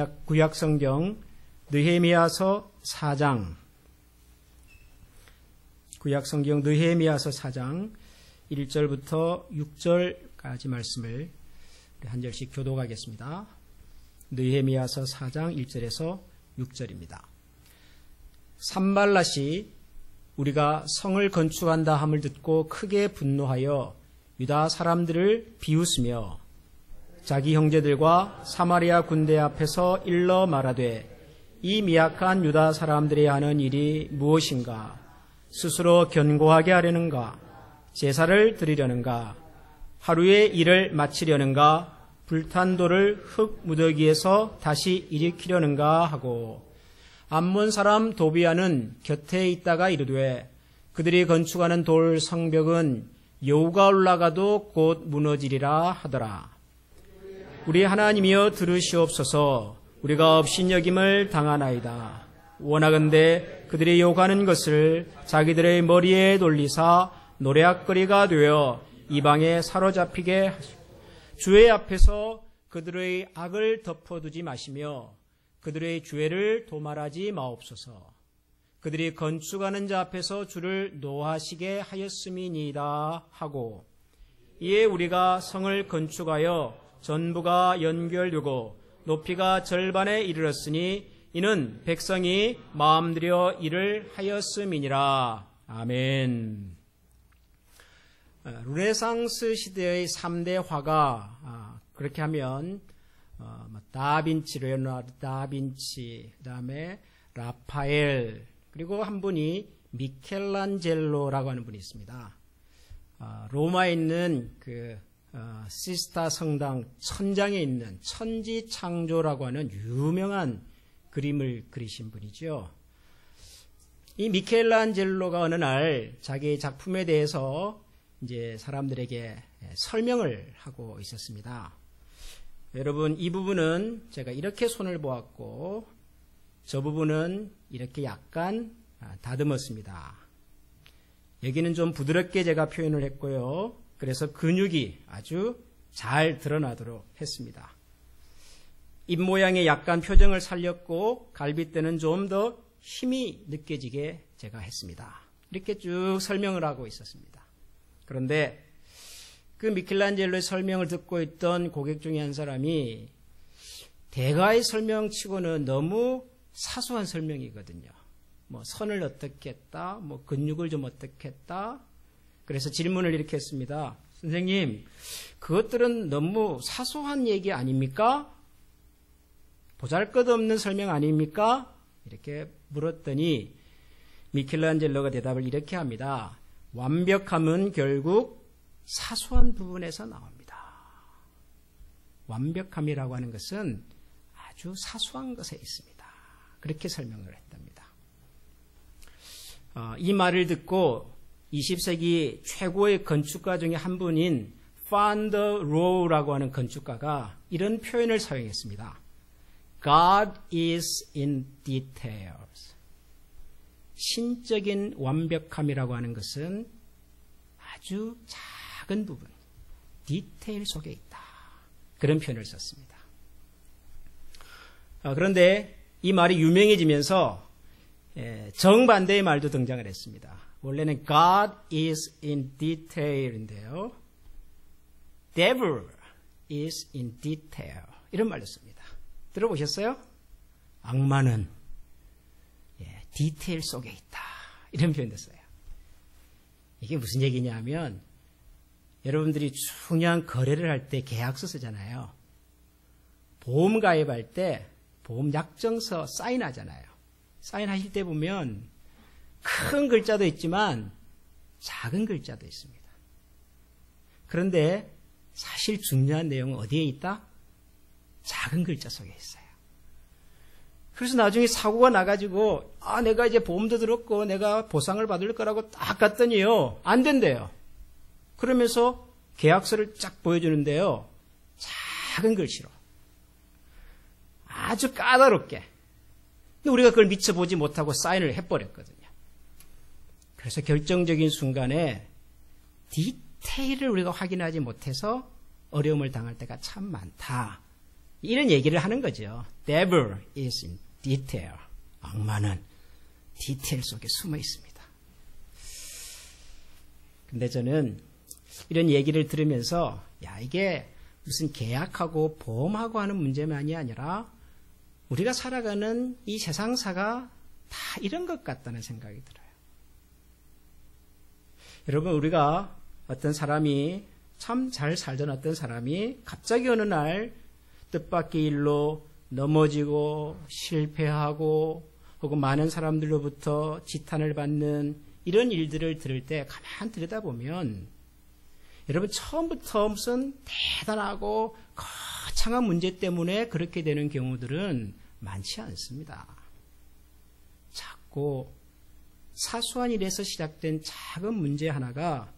구약성경 느헤미야서 4장, 구약성경 느헤미야서 4장 1절부터 6절까지 말씀을 한 절씩 교독하겠습니다. 느헤미야서 4장 1절에서 6절입니다. 산발랏이 우리가 성을 건축한다 함을 듣고 크게 분노하여 유다 사람들을 비웃으며 자기 형제들과 사마리아 군대 앞에서 일러 말하되 이 미약한 유다 사람들이 하는 일이 무엇인가? 스스로 견고하게 하려는가? 제사를 드리려는가? 하루의 일을 마치려는가? 불탄 돌을 흙 무더기에서 다시 일으키려는가 하고 암몬 사람 도비아는 곁에 있다가 이르되 그들이 건축하는 돌 성벽은 여우가 올라가도 곧 무너지리라 하더라. 우리 하나님이여 들으시옵소서. 우리가 업신여김을 당하나이다. 원하건대 그들이 요구하는 것을 자기들의 머리에 돌리사 노략거리가 되어 이방에 사로잡히게 하시고 주의 앞에서 그들의 악을 덮어두지 마시며 그들의 죄를 도말하지 마옵소서. 그들이 건축하는 자 앞에서 주를 노하시게 하였음이니이다 하고 이에 우리가 성을 건축하여 전부가 연결되고 높이가 절반에 이르렀으니 이는 백성이 마음들여 일을 하였음이니라. 아멘. 르네상스 시대의 3대 화가 그렇게 하면 다빈치, 레오나르도 다빈치, 그 다음에 라파엘, 그리고 한 분이 미켈란젤로라고 하는 분이 있습니다. 로마에 있는 시스타 성당 천장에 있는 천지창조라고 하는 유명한 그림을 그리신 분이죠. 이 미켈란젤로가 어느 날 자기 작품에 대해서 이제 사람들에게 설명을 하고 있었습니다. 여러분, 이 부분은 제가 이렇게 손을 보았고 저 부분은 이렇게 약간 다듬었습니다. 여기는 좀 부드럽게 제가 표현을 했고요. 그래서 근육이 아주 잘 드러나도록 했습니다. 입 모양에 약간 표정을 살렸고 갈빗대는 좀 더 힘이 느껴지게 제가 했습니다. 이렇게 쭉 설명을 하고 있었습니다. 그런데 그 미켈란젤로의 설명을 듣고 있던 고객 중에 한 사람이 대가의 설명치고는 너무 사소한 설명이거든요. 뭐 선을 어떻게 했다, 뭐 근육을 좀 어떻게 했다. 그래서 질문을 이렇게 했습니다. 선생님, 그것들은 너무 사소한 얘기 아닙니까? 보잘것없는 설명 아닙니까? 이렇게 물었더니 미켈란젤로가 대답을 이렇게 합니다. 완벽함은 결국 사소한 부분에서 나옵니다. 완벽함이라고 하는 것은 아주 사소한 것에 있습니다. 그렇게 설명을 했답니다. 이 말을 듣고 20세기 최고의 건축가 중에 한 분인 판더 로우라고 하는 건축가가 이런 표현을 사용했습니다. God is in details. 신적인 완벽함이라고 하는 것은 아주 작은 부분, 디테일 속에 있다. 그런 표현을 썼습니다. 그런데 이 말이 유명해지면서 정반대의 말도 등장을 했습니다. 원래는 God is in detail인데요. Devil is in detail. 이런 말을 씁니다. 들어보셨어요? 악마는 디테일 속에 있다. 이런 표현도 써요. 이게 무슨 얘기냐면 여러분들이 중요한 거래를 할 때 계약서 쓰잖아요. 보험 가입할 때 보험 약정서 사인하잖아요. 사인하실 때 보면 큰 글자도 있지만 작은 글자도 있습니다. 그런데 사실 중요한 내용은 어디에 있다? 작은 글자 속에 있어요. 그래서 나중에 사고가 나가지고 내가 이제 보험도 들었고 내가 보상을 받을 거라고 딱 갔더니요. 안 된대요. 그러면서 계약서를 쫙 보여주는데요. 작은 글씨로. 아주 까다롭게. 근데 우리가 그걸 미처 보지 못하고 사인을 해버렸거든요. 그래서 결정적인 순간에 디테일을 우리가 확인하지 못해서 어려움을 당할 때가 참 많다. 이런 얘기를 하는 거죠. Devil is in detail. 악마는 디테일 속에 숨어 있습니다. 근데 저는 이런 얘기를 들으면서 이게 무슨 계약하고 보험하고 하는 문제만이 아니라 우리가 살아가는 이 세상사가 다 이런 것 같다는 생각이 들어요. 여러분, 우리가 어떤 사람이 참 잘 살던 어떤 사람이 갑자기 어느 날 뜻밖의 일로 넘어지고 실패하고 혹은 많은 사람들로부터 지탄을 받는 이런 일들을 들을 때 가만히 들여다보면 여러분, 처음부터 무슨 대단하고 거창한 문제 때문에 그렇게 되는 경우들은 많지 않습니다. 작고 사소한 일에서 시작된 작은 문제 하나가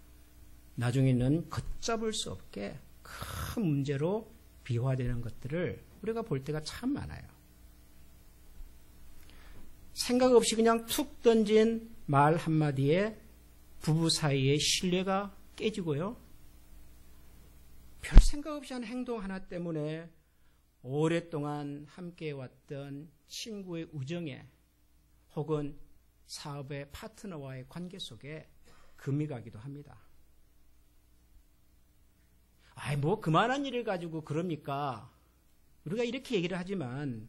나중에는 걷잡을 수 없게 큰 문제로 비화되는 것들을 우리가 볼 때가 참 많아요. 생각 없이 그냥 툭 던진 말 한마디에 부부 사이의 신뢰가 깨지고요. 별 생각 없이 한 행동 하나 때문에 오랫동안 함께 왔던 친구의 우정에 혹은 사업의 파트너와의 관계 속에 금이 가기도 합니다. 뭐 그만한 일을 가지고 그럽니까? 우리가 이렇게 얘기를 하지만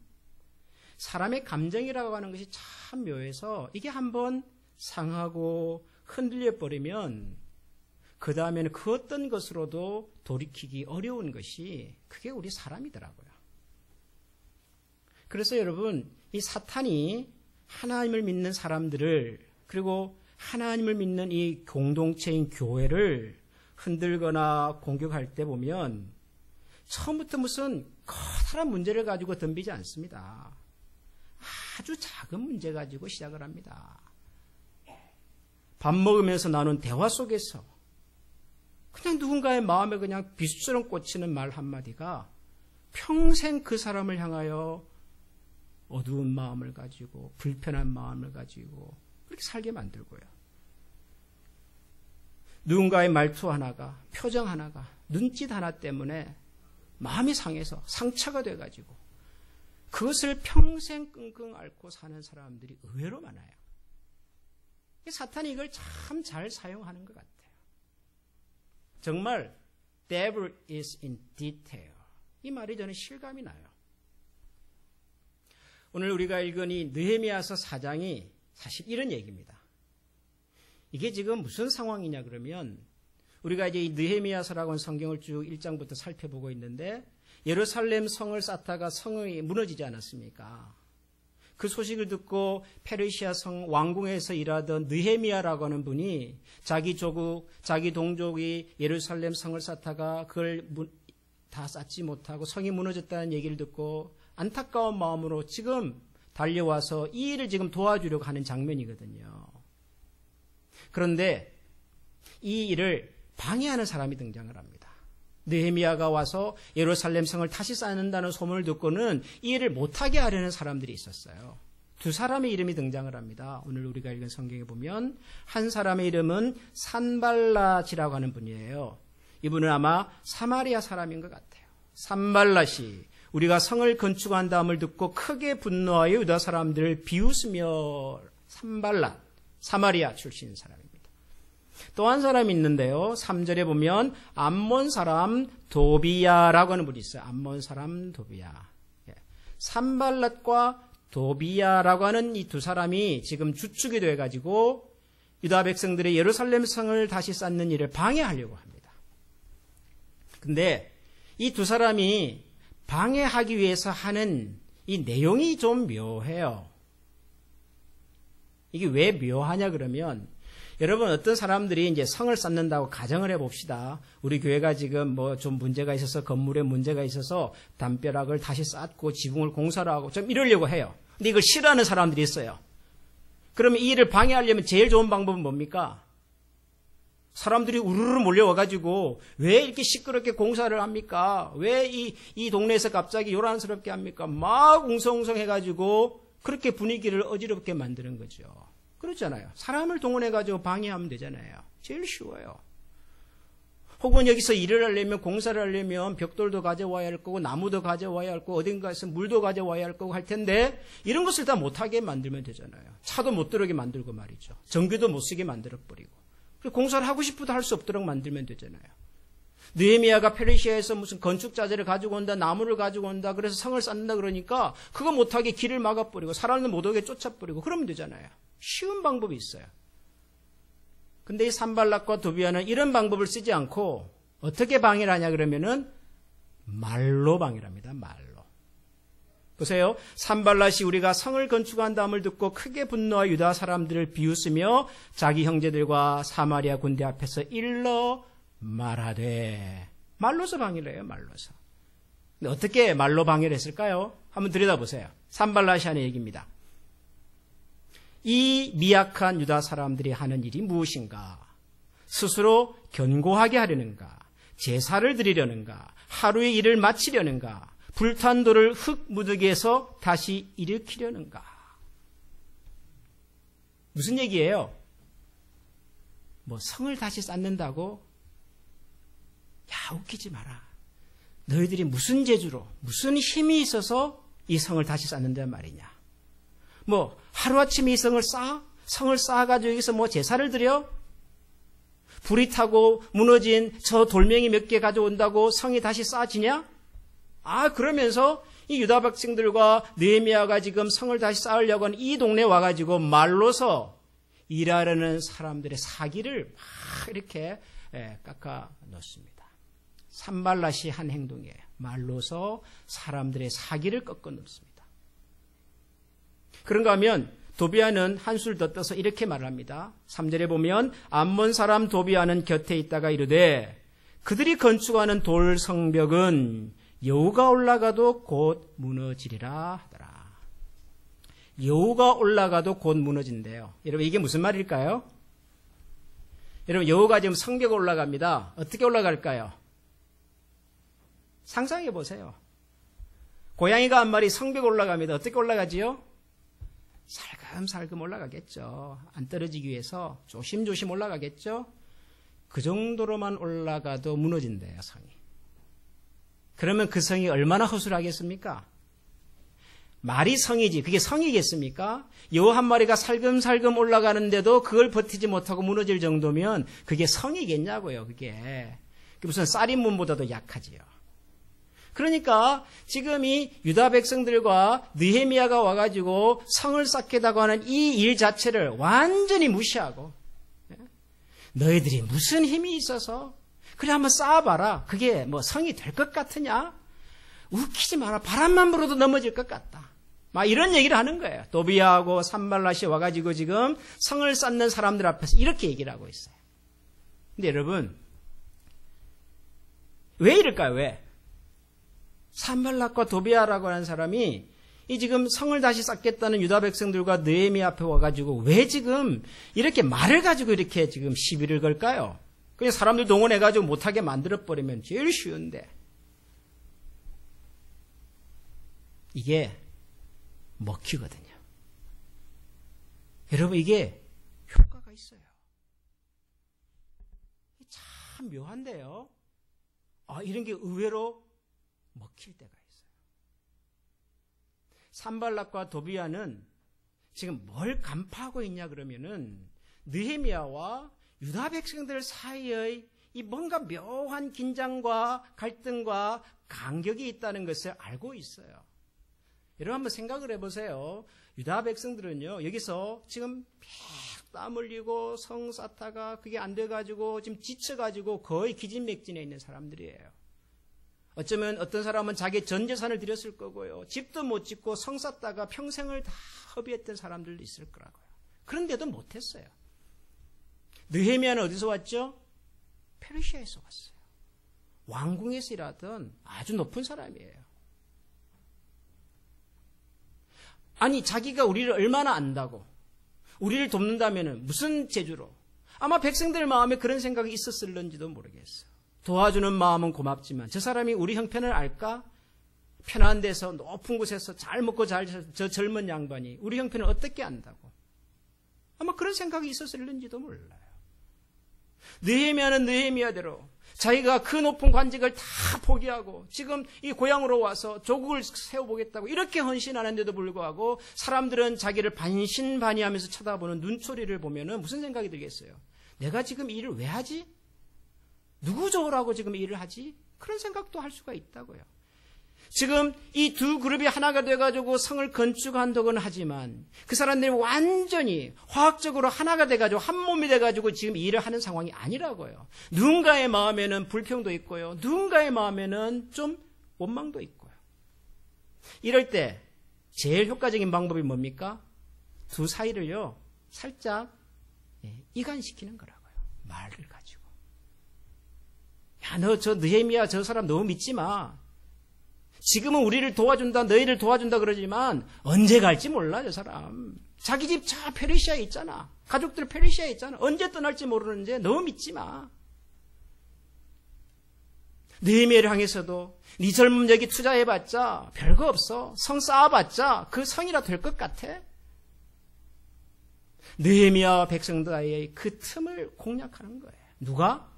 사람의 감정이라고 하는 것이 참 묘해서 이게 한번 상하고 흔들려 버리면 그 다음에는 그 어떤 것으로도 돌이키기 어려운 것이 그게 우리 사람이더라고요. 그래서 여러분, 이 사탄이 하나님을 믿는 사람들을 그리고 하나님을 믿는 이 공동체인 교회를 흔들거나 공격할 때 보면 처음부터 무슨 커다란 문제를 가지고 덤비지 않습니다. 아주 작은 문제 가지고 시작을 합니다. 밥 먹으면서 나눈 대화 속에서 그냥 누군가의 마음에 그냥 비수처럼 꽂히는 말 한마디가 평생 그 사람을 향하여 어두운 마음을 가지고 불편한 마음을 가지고 그렇게 살게 만들고요. 누군가의 말투 하나가, 표정 하나가, 눈짓 하나 때문에 마음이 상해서 상처가 돼가지고 그것을 평생 끙끙 앓고 사는 사람들이 의외로 많아요. 사탄이 이걸 참 잘 사용하는 것 같아요. 정말 devil is in detail. 이 말이 저는 실감이 나요. 오늘 우리가 읽은 이 느헤미야서 4장이 사실 이런 얘기입니다. 이게 지금 무슨 상황이냐 그러면 우리가 이제 이 느헤미야서라고 하는 성경을 쭉 1장부터 살펴보고 있는데 예루살렘 성을 쌓다가 성이 무너지지 않았습니까? 그 소식을 듣고 페르시아 성 왕궁에서 일하던 느헤미야라고 하는 분이 자기 조국, 자기 동족이 예루살렘 성을 쌓다가 그걸 다 쌓지 못하고 성이 무너졌다는 얘기를 듣고 안타까운 마음으로 지금 달려와서 이 일을 지금 도와주려고 하는 장면이거든요. 그런데 이 일을 방해하는 사람이 등장을 합니다. 느헤미야가 와서 예루살렘 성을 다시 쌓는다는 소문을 듣고는 이 일을 못하게 하려는 사람들이 있었어요. 두 사람의 이름이 등장을 합니다. 오늘 우리가 읽은 성경에 보면 한 사람의 이름은 산발랏이라고 하는 분이에요. 이분은 아마 사마리아 사람인 것 같아요. 산발랏이 우리가 성을 건축한 다음을 듣고 크게 분노하여 유다 사람들을 비웃으며 산발랏, 사마리아 출신 사람입니다. 또 한 사람이 있는데요. 3절에 보면 암몬 사람 도비야라고 하는 분이 있어요. 암몬 사람 도비야. 산발랏과 도비야라고 하는 이 두 사람이 지금 주축이 돼가지고 유다 백성들의 예루살렘 성을 다시 쌓는 일을 방해하려고 합니다. 근데 이 두 사람이 방해하기 위해서 하는 이 내용이 좀 묘해요. 이게 왜 묘하냐 그러면 여러분 어떤 사람들이 이제 성을 쌓는다고 가정을 해봅시다. 우리 교회가 지금 뭐 좀 문제가 있어서 건물에 문제가 있어서 담벼락을 다시 쌓고 지붕을 공사를 하고 좀 이러려고 해요. 근데 이걸 싫어하는 사람들이 있어요. 그러면 이 일을 방해하려면 제일 좋은 방법은 뭡니까? 사람들이 우르르 몰려와가지고 왜 이렇게 시끄럽게 공사를 합니까? 왜 이 동네에서 갑자기 요란스럽게 합니까? 막 웅성웅성해가지고 그렇게 분위기를 어지럽게 만드는 거죠. 그렇잖아요. 사람을 동원해가지고 방해하면 되잖아요. 제일 쉬워요. 혹은 여기서 일을 하려면, 공사를 하려면 벽돌도 가져와야 할 거고 나무도 가져와야 할 거고 어딘가에서 물도 가져와야 할 거고 할 텐데 이런 것을 다 못하게 만들면 되잖아요. 차도 못 들어오게 만들고 말이죠. 전기도 못 쓰게 만들어버리고. 공사를 하고 싶어도 할 수 없도록 만들면 되잖아요. 느헤미야가 페르시아에서 무슨 건축 자재를 가지고 온다, 나무를 가지고 온다, 그래서 성을 쌓는다 그러니까 그거 못하게 길을 막아버리고 사람들 못 오게 쫓아버리고 그러면 되잖아요. 쉬운 방법이 있어요. 근데 이 산발락과 도비아는 이런 방법을 쓰지 않고 어떻게 방해를 하냐 그러면은 말로 방해를 합니다. 말로. 보세요. 산발락이 우리가 성을 건축한다음을 듣고 크게 분노하 유다 사람들을 비웃으며 자기 형제들과 사마리아 군대 앞에서 일러 말하되. 말로서 방해를 해요. 말로서. 근데 어떻게 말로 방해를 했을까요? 한번 들여다보세요. 산발락이 하는 얘기입니다. 이 미약한 유다 사람들이 하는 일이 무엇인가? 스스로 견고하게 하려는가? 제사를 드리려는가? 하루의 일을 마치려는가? 불탄 돌을 흙무더기에서 다시 일으키려는가? 무슨 얘기예요? 뭐 성을 다시 쌓는다고? 야, 웃기지 마라. 너희들이 무슨 재주로, 무슨 힘이 있어서 이 성을 다시 쌓는단 말이냐? 뭐 하루아침에 이 성을 쌓아가지고 여기서 뭐 제사를 드려? 불이 타고 무너진 저 돌멩이 몇 개 가져온다고 성이 다시 쌓아지냐? 그러면서 이 유다 백성들과 느헤미야가 지금 성을 다시 쌓으려고 하는 이 동네에 와가지고 말로서 일하려는 사람들의 사기를 막 이렇게 깎아 놓습니다. 산발락이 한 행동이에요. 말로서 사람들의 사기를 꺾어 놓습니다. 그런가 하면 도비아는 한술 더 떠서 이렇게 말합니다. 3절에 보면 암몬 사람 도비아는 곁에 있다가 이르되 그들이 건축하는 돌 성벽은 여우가 올라가도 곧 무너지리라 하더라. 여우가 올라가도 곧 무너진대요. 여러분 이게 무슨 말일까요? 여러분 여우가 지금 성벽에 올라갑니다. 어떻게 올라갈까요? 상상해 보세요. 고양이가 한 마리 성벽에 올라갑니다. 어떻게 올라가지요? 살금살금 올라가겠죠. 안 떨어지기 위해서 조심조심 올라가겠죠. 그 정도로만 올라가도 무너진대요, 성이. 그러면 그 성이 얼마나 허술하겠습니까? 말이 성이지 그게 성이겠습니까? 여우 한 마리가 살금살금 올라가는데도 그걸 버티지 못하고 무너질 정도면 그게 성이겠냐고요. 그게 무슨 쌀인문보다도 약하지요. 그러니까 지금 이 유다 백성들과 느헤미야가 와가지고 성을 쌓겠다고 하는 이 일 자체를 완전히 무시하고 너희들이 무슨 힘이 있어서 그래 한번 쌓아봐라. 그게 뭐 성이 될 것 같으냐? 웃기지 마라. 바람만 불어도 넘어질 것 같다. 막 이런 얘기를 하는 거예요. 도비아하고 산발락이 와가지고 지금 성을 쌓는 사람들 앞에서 이렇게 얘기를 하고 있어요. 근데 여러분 왜 이럴까요? 왜? 산발락과 도비아라고 하는 사람이 이 지금 성을 다시 쌓겠다는 유다 백성들과 느헤미야 앞에 와가지고 왜 지금 이렇게 말을 가지고 이렇게 지금 시비를 걸까요? 그냥 사람들 동원해가지고 못하게 만들어버리면 제일 쉬운데 이게 먹히거든요. 여러분 이게 효과가 있어요. 참 묘한데요. 이런 게 의외로 먹힐 때가 있어요. 산발락과 도비아는 지금 뭘 간파하고 있냐 그러면은 느헤미야와 유다 백성들 사이의 이 뭔가 묘한 긴장과 갈등과 간격이 있다는 것을 알고 있어요. 여러분 한번 생각을 해보세요. 유다 백성들은요 여기서 지금 땀 흘리고 성 쌓다가 그게 안 돼가지고 지금 지쳐가지고 거의 기진맥진해 있는 사람들이에요. 어쩌면 어떤 사람은 자기 전 재산을 드렸을 거고요. 집도 못 짓고 성 쌓다가 평생을 다 허비했던 사람들도 있을 거라고요. 그런데도 못했어요. 느헤미야는 어디서 왔죠? 페르시아에서 왔어요. 왕궁에서 일하던 아주 높은 사람이에요. 아니 자기가 우리를 얼마나 안다고 우리를 돕는다면 무슨 재주로 아마 백성들 마음에 그런 생각이 있었을런지도 모르겠어요. 도와주는 마음은 고맙지만 저 사람이 우리 형편을 알까? 편한 데서 높은 곳에서 잘 먹고 저 젊은 양반이 우리 형편을 어떻게 안다고 아마 그런 생각이 있었을는지도 몰라요. 느헤미야는 느헤미야대로 자기가 그 높은 관직을 다 포기하고 지금 이 고향으로 와서 조국을 세워보겠다고 이렇게 헌신하는데도 불구하고 사람들은 자기를 반신반의하면서 쳐다보는 눈초리를 보면은 무슨 생각이 들겠어요? 내가 지금 이 일을 왜 하지? 누구 좋으라고 지금 이 일을 하지? 그런 생각도 할 수가 있다고요. 지금 이 두 그룹이 하나가 돼가지고 성을 건축한다고는 하지만 그 사람들이 완전히 화학적으로 하나가 돼가지고 한 몸이 돼가지고 지금 이 일을 하는 상황이 아니라고요. 누군가의 마음에는 불평도 있고요. 누군가의 마음에는 좀 원망도 있고요. 이럴 때 제일 효과적인 방법이 뭡니까? 두 사이를요 살짝 이간시키는 거라고요. 말을 가지고. 야, 너 저 느헤미야 저 사람 너무 믿지 마. 지금은 우리를 도와준다, 너희를 도와준다 그러지만 언제 갈지 몰라, 저 사람. 자기 집 저 페르시아에 있잖아. 가족들 페르시아에 있잖아. 언제 떠날지 모르는데 너무 믿지 마. 느헤미야를 향해서도 네 젊은 여기 투자해봤자 별거 없어. 성 쌓아봤자 그 성이라 될 것 같아. 느헤미야와 백성들의 그 틈을 공략하는 거예요. 누가?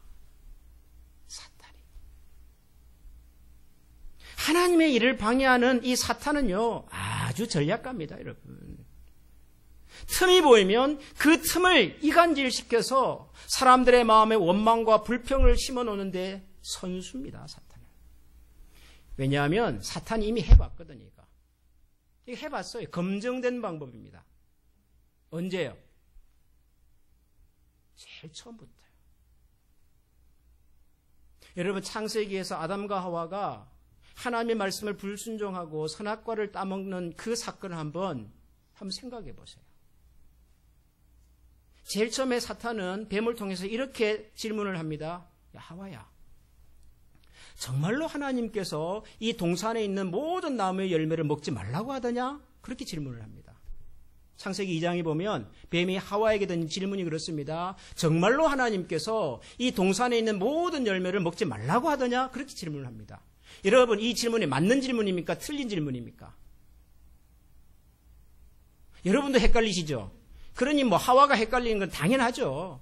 하나님의 일을 방해하는 이 사탄은요, 아주 전략가입니다, 여러분. 틈이 보이면 그 틈을 이간질시켜서 사람들의 마음에 원망과 불평을 심어놓는데 선수입니다, 사탄은. 왜냐하면 사탄이 이미 해봤거든요, 이거. 이거 해봤어요. 검증된 방법입니다. 언제요? 제일 처음부터요. 여러분, 창세기에서 아담과 하와가 하나님의 말씀을 불순종하고 선악과를 따먹는 그 사건을 한번 생각해 보세요. 제일 처음에 사탄은 뱀을 통해서 이렇게 질문을 합니다. 야, 하와야, 정말로 하나님께서 이 동산에 있는 모든 나무의 열매를 먹지 말라고 하더냐? 그렇게 질문을 합니다. 창세기 2장에 보면 뱀이 하와에게 든 질문이 그렇습니다. 정말로 하나님께서 이 동산에 있는 모든 열매를 먹지 말라고 하더냐? 그렇게 질문을 합니다. 여러분, 이 질문이 맞는 질문입니까? 틀린 질문입니까? 여러분도 헷갈리시죠? 그러니 하와가 헷갈리는 건 당연하죠.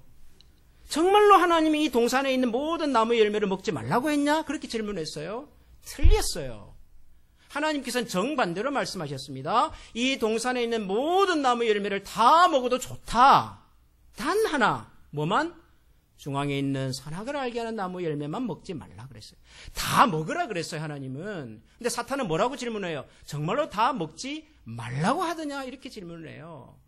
정말로 하나님이 이 동산에 있는 모든 나무의 열매를 먹지 말라고 했냐? 그렇게 질문했어요. 틀렸어요. 하나님께서는 정반대로 말씀하셨습니다. 이 동산에 있는 모든 나무의 열매를 다 먹어도 좋다. 단 하나, 뭐만? 중앙에 있는 선악을 알게 하는 나무 열매만 먹지 말라 그랬어요. 다 먹으라 그랬어요, 하나님은. 근데 사탄은 뭐라고 질문해요? 정말로 다 먹지 말라고 하더냐? 이렇게 질문을 해요.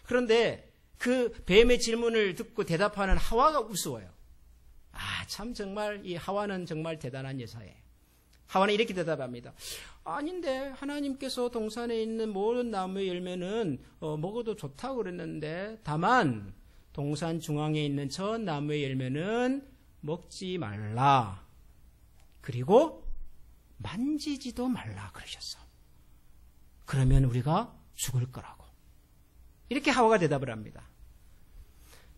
그런데 그 뱀의 질문을 듣고 대답하는 하와가 우스워요. 아, 참 정말 이 하와는 정말 대단한 여사예요. 하와는 이렇게 대답합니다. 아닌데 하나님께서 동산에 있는 모든 나무의 열매는 먹어도 좋다고 그랬는데 다만 동산 중앙에 있는 저 나무의 열매는 먹지 말라. 그리고 만지지도 말라 그러셨어. 그러면 우리가 죽을 거라고. 이렇게 하와가 대답을 합니다.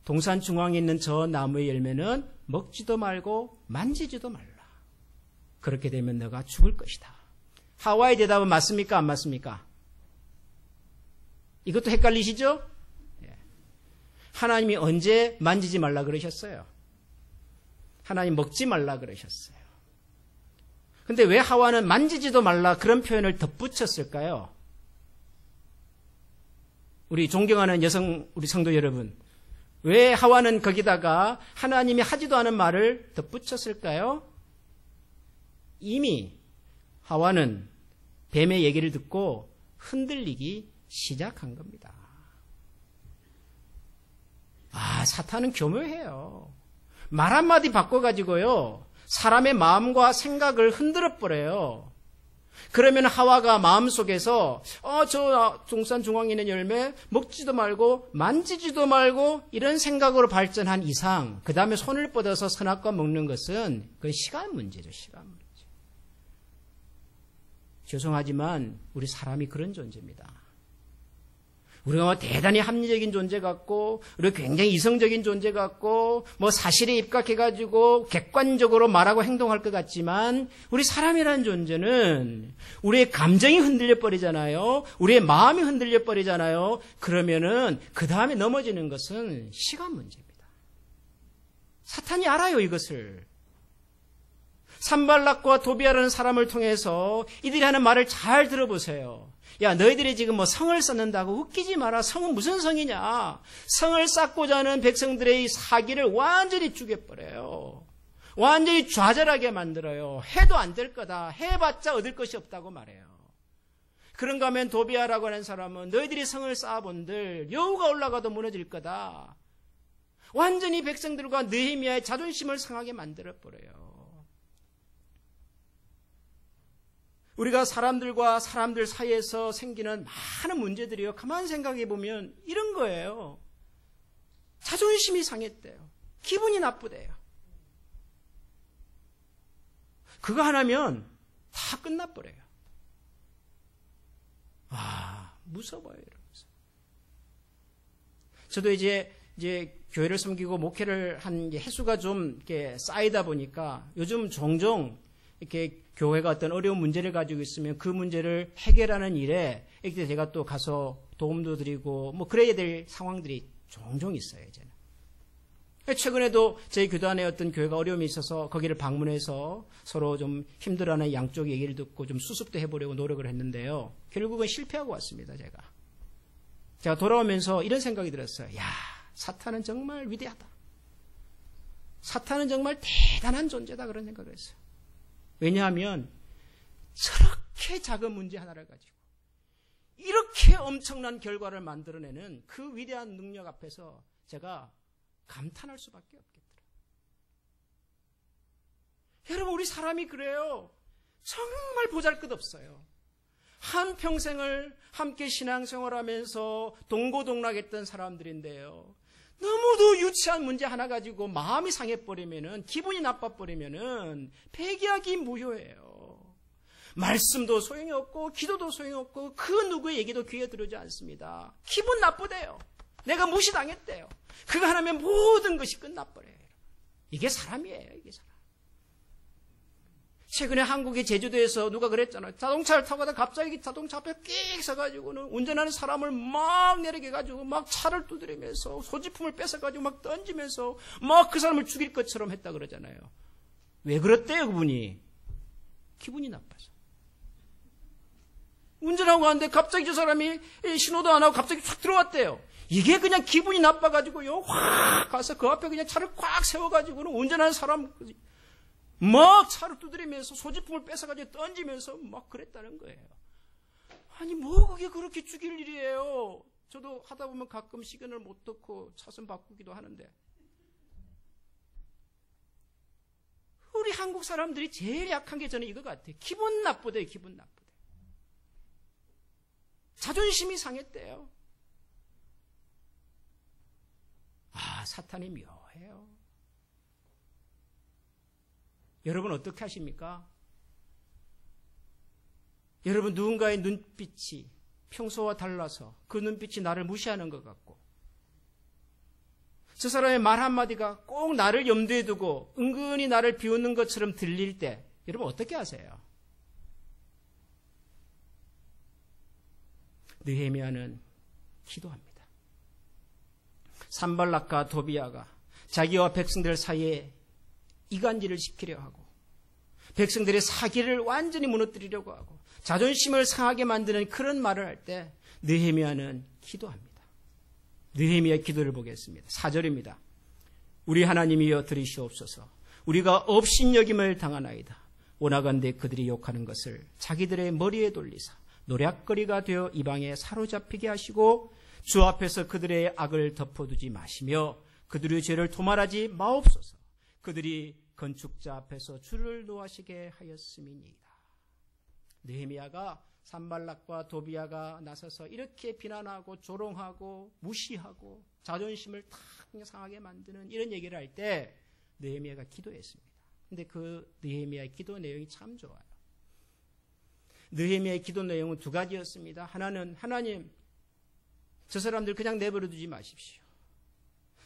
동산 중앙에 있는 저 나무의 열매는 먹지도 말고 만지지도 말라. 그렇게 되면 너가 죽을 것이다. 하와의 대답은 맞습니까? 안 맞습니까? 이것도 헷갈리시죠? 하나님이 언제 만지지 말라 그러셨어요? 하나님 먹지 말라 그러셨어요. 근데 왜 하와는 만지지도 말라 그런 표현을 덧붙였을까요? 우리 존경하는 우리 성도 여러분, 왜 하와는 거기다가 하나님이 하지도 않은 말을 덧붙였을까요? 이미 하와는 뱀의 얘기를 듣고 흔들리기 시작한 겁니다. 아, 사탄은 교묘해요. 말 한마디 바꿔가지고요, 사람의 마음과 생각을 흔들어버려요. 그러면 하와가 마음속에서 저 동산 중앙에 있는 열매 먹지도 말고 만지지도 말고 이런 생각으로 발전한 이상 그 다음에 손을 뻗어서 선악과 먹는 것은 그건 시간 문제죠. 시간 문제. 죄송하지만 우리 사람이 그런 존재입니다. 우리가 대단히 합리적인 존재 같고, 우리가 굉장히 이성적인 존재 같고, 사실에 입각해가지고 객관적으로 말하고 행동할 것 같지만, 우리 사람이라는 존재는 우리의 감정이 흔들려 버리잖아요. 우리의 마음이 흔들려 버리잖아요. 그러면은 그 다음에 넘어지는 것은 시간 문제입니다. 사탄이 알아요, 이것을. 산발락과 도비아라는 사람을 통해서 이들이 하는 말을 잘 들어보세요. 야, 너희들이 지금 뭐 성을 쌓는다고 웃기지 마라. 성은 무슨 성이냐. 성을 쌓고자 하는 백성들의 이 사기를 완전히 죽여버려요. 완전히 좌절하게 만들어요. 해도 안 될 거다. 해봤자 얻을 것이 없다고 말해요. 그런가 하면 도비아라고 하는 사람은 너희들이 성을 쌓아본들 여우가 올라가도 무너질 거다. 완전히 백성들과 느헤미야의 자존심을 상하게 만들어버려요. 우리가 사람들과 사람들 사이에서 생기는 많은 문제들이요. 가만히 생각해 보면 이런 거예요. 자존심이 상했대요. 기분이 나쁘대요. 그거 하나면 다 끝나버려요. 무서워요, 이러면서. 저도 이제 교회를 섬기고 목회를 한 횟수가 좀 이렇게 쌓이다 보니까 요즘 종종 이렇게 교회가 어떤 어려운 문제를 가지고 있으면 그 문제를 해결하는 일에 이렇게 제가 또 가서 도움도 드리고 뭐 그래야 될 상황들이 종종 있어요, 이제는. 최근에도 저희 교도 안에 어떤 교회가 어려움이 있어서 거기를 방문해서 서로 좀 힘들어하는 양쪽 얘기를 듣고 좀 수습도 해보려고 노력을 했는데요. 결국은 실패하고 왔습니다, 제가 돌아오면서 이런 생각이 들었어요. 야, 사탄은 정말 위대하다. 사탄은 정말 대단한 존재다, 그런 생각을 했어요. 왜냐하면 저렇게 작은 문제 하나를 가지고 이렇게 엄청난 결과를 만들어내는 그 위대한 능력 앞에서 제가 감탄할 수밖에 없겠더라고요. 여러분, 우리 사람이 그래요. 정말 보잘것없어요. 한평생을 함께 신앙생활하면서 동고동락했던 사람들인데요. 너무도 유치한 문제 하나 가지고 마음이 상해버리면은, 기분이 나빠버리면은 배기하기 무효예요. 말씀도 소용이 없고 기도도 소용이 없고 그 누구의 얘기도 귀에 들어오지 않습니다. 기분 나쁘대요. 내가 무시당했대요. 그거 하나면 모든 것이 끝나버려요. 이게 사람이에요, 이게 사람. 최근에 한국의 제주도에서 누가 그랬잖아요. 자동차를 타고 가다가 갑자기 자동차 앞에 끽 서가지고는 운전하는 사람을 막 내리게 가지고 막 차를 두드리면서 소지품을 뺏어가지고 막 던지면서 막 그 사람을 죽일 것처럼 했다 그러잖아요. 왜 그랬대요, 그분이? 기분이 나빠서. 운전하고 가는데 갑자기 저 사람이 신호도 안 하고 갑자기 쫙 들어왔대요. 이게 그냥 기분이 나빠가지고요. 확 가서 그 앞에 그냥 차를 꽉 세워가지고는 운전하는 사람 막 차를 두드리면서 소지품을 뺏어가지고 던지면서 막 그랬다는 거예요. 아니, 뭐 그게 그렇게 죽일 일이에요. 저도 하다 보면 가끔 시간을 못 듣고 차선 바꾸기도 하는데. 우리 한국 사람들이 제일 약한 게 저는 이거 같아요. 기분 나쁘대요, 기분 나쁘대. 자존심이 상했대요. 사탄이 묘해요. 여러분 어떻게 하십니까? 여러분 누군가의 눈빛이 평소와 달라서 그 눈빛이 나를 무시하는 것 같고 저 사람의 말 한마디가 꼭 나를 염두에 두고 은근히 나를 비웃는 것처럼 들릴 때 여러분 어떻게 하세요? 느헤미야는 기도합니다. 산발락과 도비아가 자기와 백성들 사이에 이간질을 시키려 하고 백성들의 사기를 완전히 무너뜨리려고 하고 자존심을 상하게 만드는 그런 말을 할 때 느헤미야는 기도합니다. 느헤미야의 기도를 보겠습니다. 4절입니다. 우리 하나님이여 들으시옵소서. 우리가 업신여김을 당하나이다. 오나간데 그들이 욕하는 것을 자기들의 머리에 돌리사 노략거리가 되어 이방에 사로잡히게 하시고 주 앞에서 그들의 악을 덮어두지 마시며 그들의 죄를 도말하지 마옵소서. 그들이 건축자 앞에서 주를 노하시게 하였음이니이다. 느헤미야가 산발락과 도비아가 나서서 이렇게 비난하고 조롱하고 무시하고 자존심을 탁 상하게 만드는 이런 얘기를 할 때 느헤미야가 기도했습니다. 근데 그 느헤미야의 기도 내용이 참 좋아요. 느헤미야의 기도 내용은 두 가지였습니다. 하나는 하나님, 저 사람들 그냥 내버려 두지 마십시오.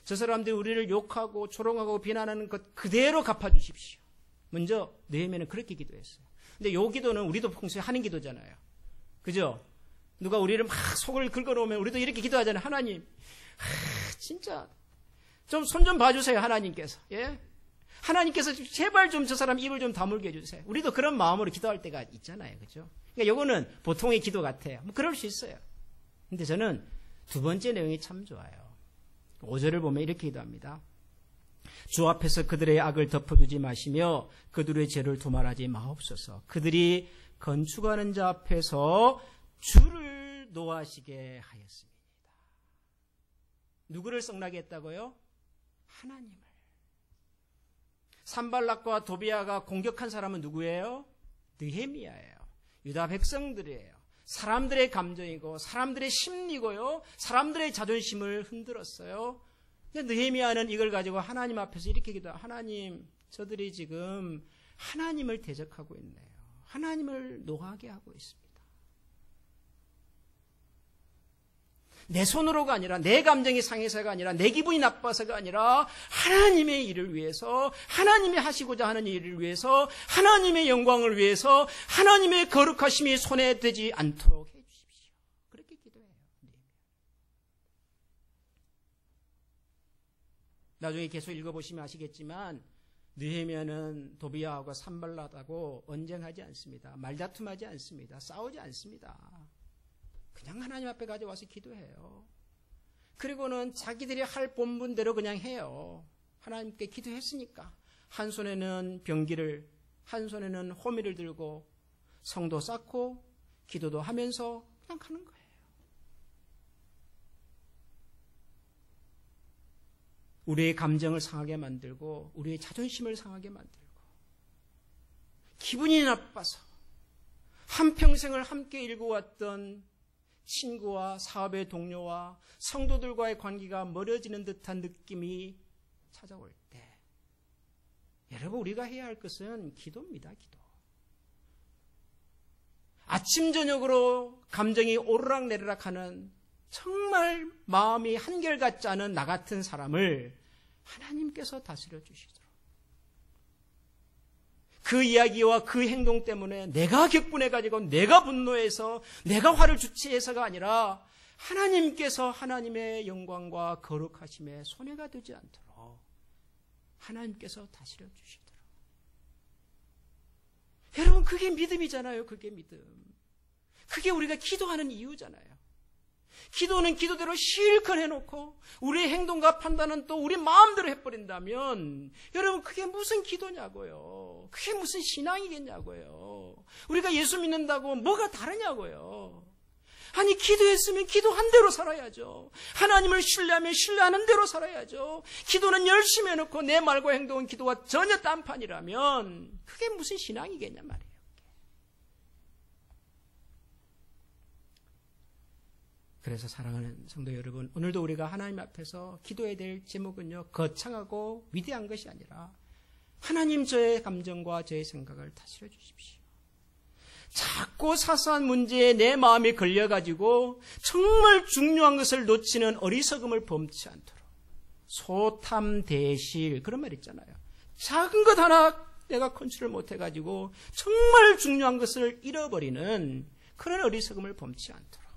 저 사람들이 우리를 욕하고 조롱하고 비난하는 것 그대로 갚아주십시오. 먼저 느헤미야는 그렇게 기도했어요. 근데 이 기도는 우리도 평소에 하는 기도잖아요. 그죠? 누가 우리를 막 속을 긁어놓으면 우리도 이렇게 기도하잖아요. 하나님, 진짜 좀 손 좀 봐주세요, 하나님께서. 예? 하나님께서 제발 좀 저 사람 입을 좀 다물게 해주세요. 우리도 그런 마음으로 기도할 때가 있잖아요. 그죠? 그러니까 요거는 보통의 기도 같아요. 뭐 그럴 수 있어요. 근데 저는 두 번째 내용이 참 좋아요. 5절을 보면 이렇게 기도합니다. 주 앞에서 그들의 악을 덮어두지 마시며 그들의 죄를 도말하지 마옵소서. 그들이 건축하는 자 앞에서 주를 노하시게 하였습니다. 누구를 썩나게 했다고요? 하나님을. 산발락과 도비아가 공격한 사람은 누구예요? 느헤미야예요. 유다 백성들이에요. 사람들의 감정이고 사람들의 심리고요. 사람들의 자존심을 흔들었어요. 근데 느헤미야는 이걸 가지고 하나님 앞에서 이렇게 기도해요. 하나님, 저들이 지금 하나님을 대적하고 있네요. 하나님을 노하게 하고 있습니다. 내 손으로가 아니라 내 감정이 상해서가 아니라 내 기분이 나빠서가 아니라 하나님의 일을 위해서 하나님이 하시고자 하는 일을 위해서 하나님의 영광을 위해서 하나님의 거룩하심이 손에 되지 않도록 해 주십시오. 그렇게 기도해요. 나중에 계속 읽어보시면 아시겠지만 느헤미야는 도비야하고 산발락하고 언쟁하지 않습니다. 말다툼하지 않습니다. 싸우지 않습니다. 그냥 하나님 앞에 가져와서 기도해요. 그리고는 자기들이 할 본분대로 그냥 해요. 하나님께 기도했으니까. 한 손에는 병기를, 한 손에는 호미를 들고 성도 쌓고 기도도 하면서 그냥 가는 거예요. 우리의 감정을 상하게 만들고 우리의 자존심을 상하게 만들고 기분이 나빠서 한평생을 함께 일구었던 친구와 사업의 동료와 성도들과의 관계가 멀어지는 듯한 느낌이 찾아올 때 여러분 우리가 해야 할 것은 기도입니다. 기도. 아침 저녁으로 감정이 오르락내리락 하는 정말 마음이 한결같지 않은 나 같은 사람을 하나님께서 다스려 주시도록 그 이야기와 그 행동 때문에 내가 격분해가지고 내가 분노해서 내가 화를 주체해서가 아니라 하나님께서 하나님의 영광과 거룩하심에 손해가 되지 않도록 하나님께서 다스려 주시도록. 여러분 그게 믿음이잖아요. 그게 믿음. 그게 우리가 기도하는 이유잖아요. 기도는 기도대로 실컷 해놓고 우리의 행동과 판단은 또 우리 마음대로 해버린다면 여러분 그게 무슨 기도냐고요. 그게 무슨 신앙이겠냐고요. 우리가 예수 믿는다고 뭐가 다르냐고요. 아니 기도했으면 기도한 대로 살아야죠. 하나님을 신뢰하면 신뢰하는 대로 살아야죠. 기도는 열심히 해놓고 내 말과 행동은 기도와 전혀 딴판이라면 그게 무슨 신앙이겠냐 말이에요. 그래서 사랑하는 성도 여러분, 오늘도 우리가 하나님 앞에서 기도해야 될 제목은요, 거창하고 위대한 것이 아니라 하나님 저의 감정과 저의 생각을 다스려 주십시오. 자꾸 사소한 문제에 내 마음이 걸려가지고 정말 중요한 것을 놓치는 어리석음을 범치 않도록 소탐대실 그런 말 있잖아요. 작은 것 하나 내가 컨트롤 못해가지고 정말 중요한 것을 잃어버리는 그런 어리석음을 범치 않도록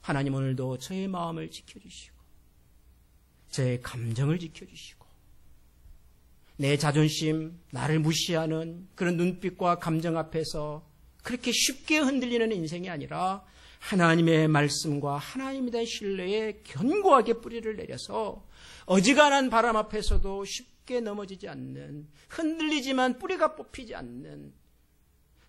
하나님 오늘도 저의 마음을 지켜주시고 저의 감정을 지켜주시고 내 자존심, 나를 무시하는 그런 눈빛과 감정 앞에서 그렇게 쉽게 흔들리는 인생이 아니라 하나님의 말씀과 하나님에 대한 신뢰에 견고하게 뿌리를 내려서 어지간한 바람 앞에서도 쉽게 넘어지지 않는 흔들리지만 뿌리가 뽑히지 않는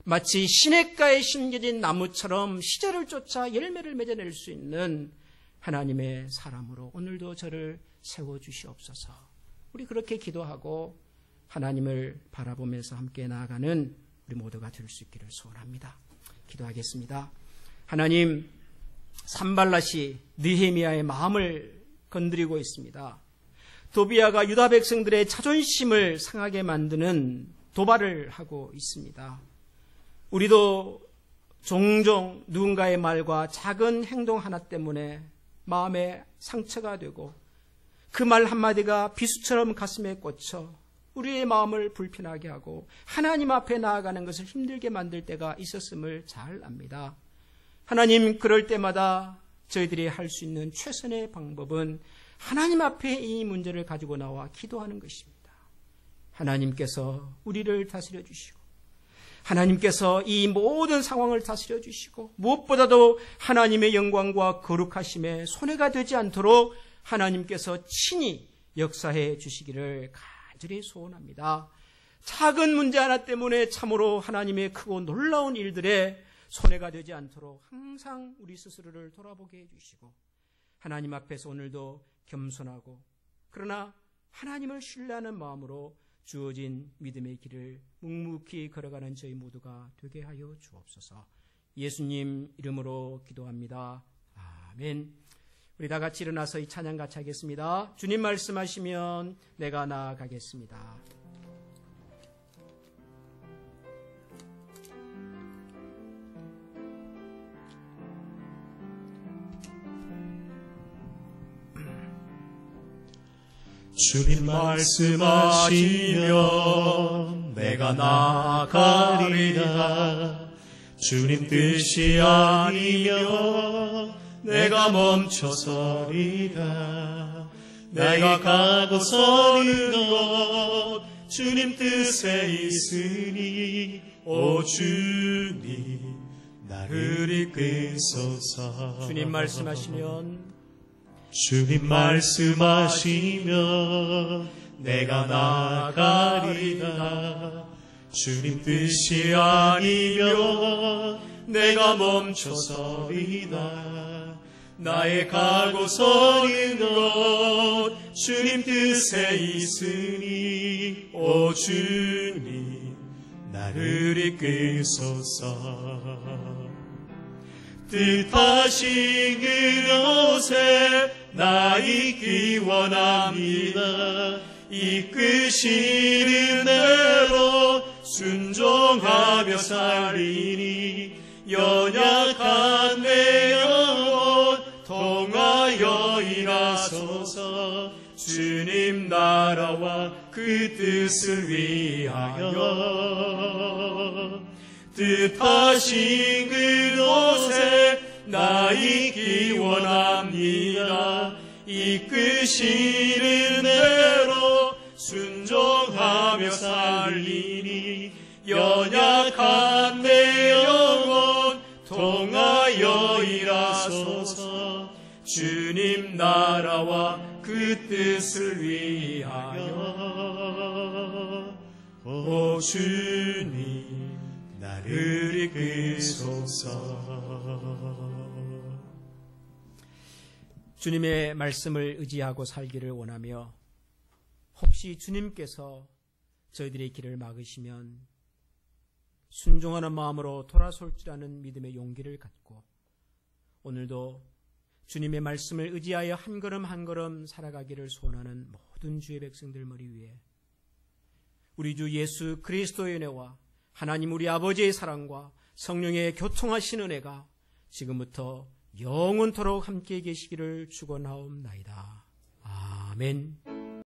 마치 시냇가에 심겨진 나무처럼 시절을 쫓아 열매를 맺어낼 수 있는 하나님의 사람으로 오늘도 저를 세워주시옵소서. 우리 그렇게 기도하고 하나님을 바라보면서 함께 나아가는 우리 모두가 될 수 있기를 소원합니다. 기도하겠습니다. 하나님, 산발랏이 느헤미야의 마음을 건드리고 있습니다. 도비야가 유다 백성들의 자존심을 상하게 만드는 도발을 하고 있습니다. 우리도 종종 누군가의 말과 작은 행동 하나 때문에 마음에 상처가 되고 그 말 한마디가 비수처럼 가슴에 꽂혀 우리의 마음을 불편하게 하고 하나님 앞에 나아가는 것을 힘들게 만들 때가 있었음을 잘 압니다. 하나님, 그럴 때마다 저희들이 할 수 있는 최선의 방법은 하나님 앞에 이 문제를 가지고 나와 기도하는 것입니다. 하나님께서 우리를 다스려 주시고 하나님께서 이 모든 상황을 다스려 주시고 무엇보다도 하나님의 영광과 거룩하심에 손해가 되지 않도록 하나님께서 친히 역사해 주시기를 간절히 소원합니다. 작은 문제 하나 때문에 참으로 하나님의 크고 놀라운 일들에 손해가 되지 않도록 항상 우리 스스로를 돌아보게 해주시고 하나님 앞에서 오늘도 겸손하고 그러나 하나님을 신뢰하는 마음으로 주어진 믿음의 길을 묵묵히 걸어가는 저희 모두가 되게 하여 주옵소서. 예수님 이름으로 기도합니다. 아멘. 우리 다 같이 일어나서 이 찬양 같이 하겠습니다. 주님 말씀하시면 내가 나아가겠습니다. 주님 말씀하시면 내가 나아가리라. 주님 뜻이 아니면 내가 멈춰서리라. 내가 가고 서는 것 주님 뜻에 있으니 오 주님 나를 이끄소서. 주님 말씀하시면 내가 나아가리라. 주님 뜻이 아니면 내가 멈춰서리라. 나의 가고 서는 것 주님 뜻에 있으니 오 주님 나를 이끄소서. 뜻하신 그곳에 나 있기 원합니다. 이끄시는 대로 순종하며 살리니 연약한 내 영혼 통하여 일하소서. 주님 나라와 그 뜻을 위하여 뜻하신 그곳에 나 있기 원합니다. 이끄시는 대로 순종하며 살리니 연약한 내 영혼 통하여 일하소서. 주님 나라와 그 뜻을 위하여 오 주님 나를 이끄소서. 주님의 말씀을 의지하고 살기를 원하며 혹시 주님께서 저희들의 길을 막으시면 순종하는 마음으로 돌아설 줄 아는 믿음의 용기를 갖고 오늘도 주님의 말씀을 의지하여 한 걸음 한 걸음 살아가기를 소원하는 모든 주의 백성들 머리 위에 우리 주 예수 그리스도의 은혜와 하나님 우리 아버지의 사랑과 성령의 교통하신 은혜가 지금부터 영원토록 함께 계시기를 축원하옵나이다. 아멘.